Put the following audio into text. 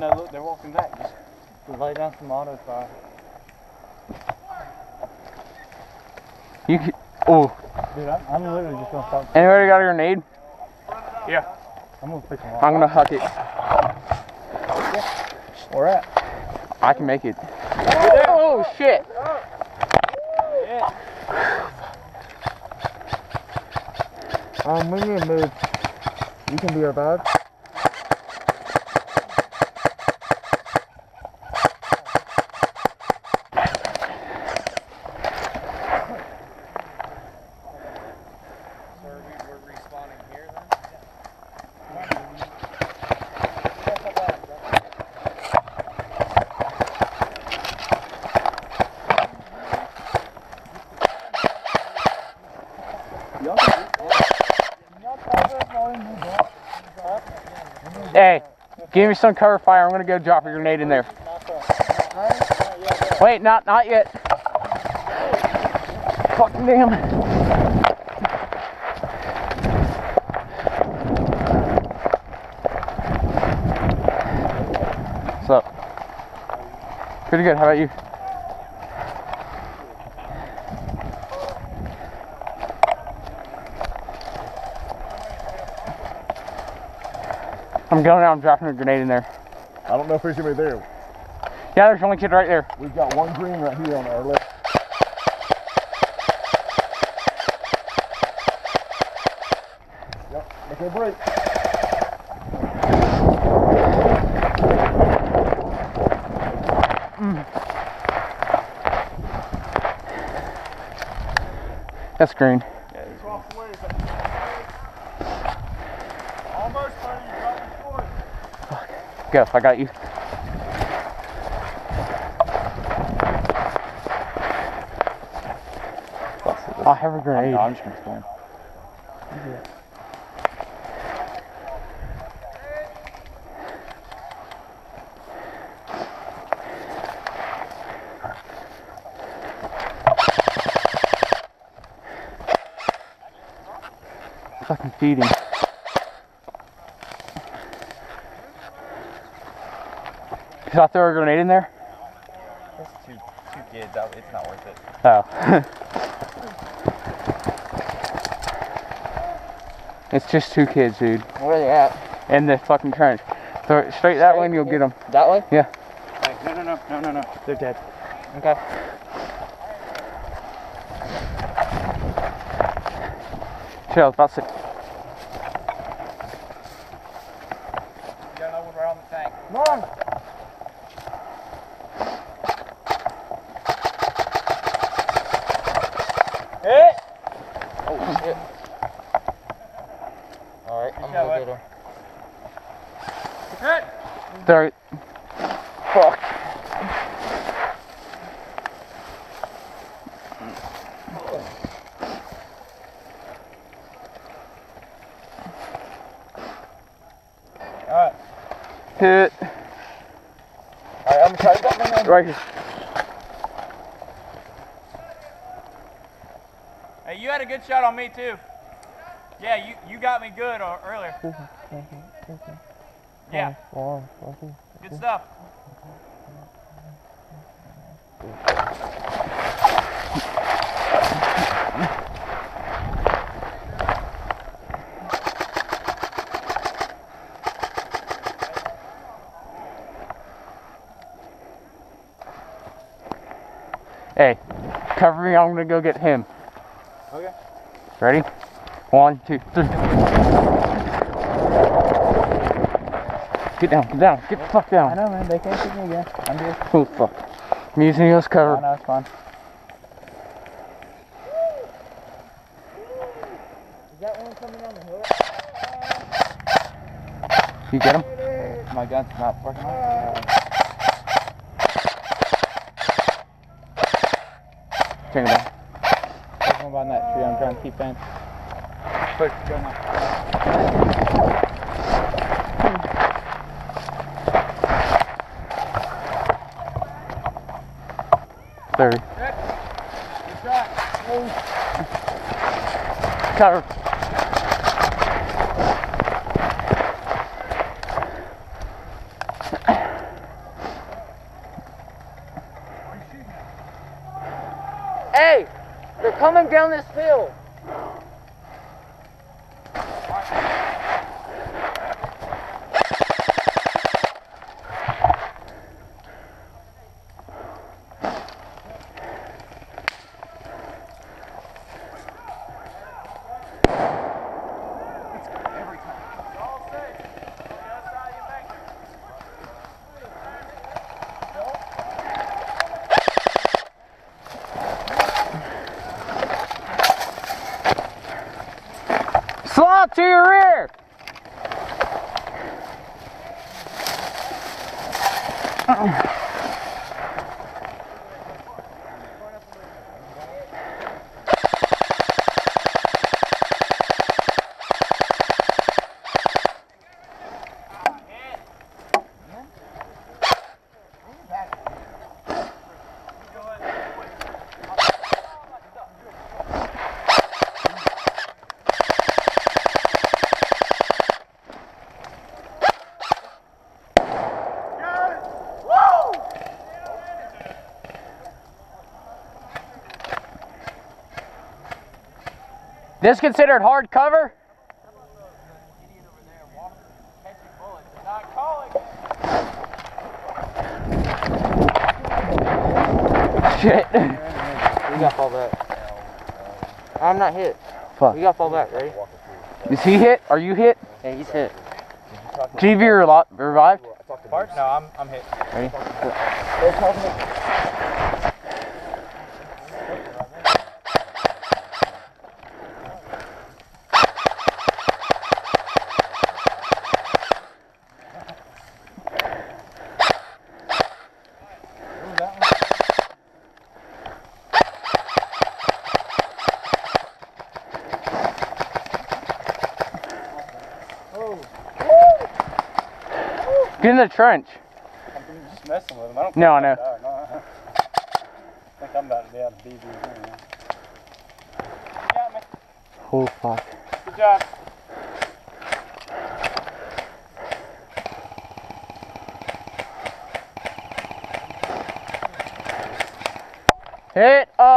No, look, they're walking back. Just lay down some auto fire. You can, oh. Dude, I'm literally just gonna stop. Anybody got a grenade? Yeah. I'm gonna pick them up. I'm gonna huck it. Where at? I can make it. Oh shit! We need to move. You can be our bag. We're respawning here then? Hey, give me some cover fire. I'm gonna go drop a grenade in there. Wait, not yet. Fucking damn. What's up? Pretty good. How about you? I'm going out and dropping a grenade in there. I don't know if there's anybody there. Yeah, there's only kid right there. We've got one green right here on our left. Yep, okay, break. That's green. Almost, buddy. You got me short. Go, I got you. I'll have a grenade. I'm just gonna stand. Fucking feeding. Should I throw a grenade in there? That's two kids. It's not worth it. Oh. It's just two kids, dude. Where are they at? In the fucking trench. Throw it straight that way and you'll get them. That way? Yeah. Hey, no. They're dead. Okay. Chill, that's it. You got another one right on the tank. Come on. Hit! Oh shit. Alright, I'm gonna get her. Hit! Throw it. Fuck. Alright. Hit. Alright, I'm gonna try to dump my hand. Right here. Hey, you had a good shot on me too. Yeah, you got me good earlier. Yeah. Good stuff. Hey, cover me. I'm gonna go get him. Okay. Ready? 1, 2, 3. Get down, get the fuck down. I know, man, they can't shoot me again. I'm good. Oh fuck. I'm using you as cover. I know, it's fine. Is that one coming on the hill? You get him? My gun's not working. Take him down. There's one behind that tree. I'm trying to keep in. Push the gun up. 30. Good shot. Cover. They're coming down this field. Slot to your rear. This considered hard cover? Shit. We got fall back. I'm not hit. Fuck. We got fall back, ready? Is he hit? Are you hit? Yeah, he's hit. GV revived? Bart? No, I'm hit. Ready? Get in the trench. I'm just messing with him. I don't No, I know. I think I'm about to be out of BB anyway. You got me. Oh, fuck. Good job. Hit up.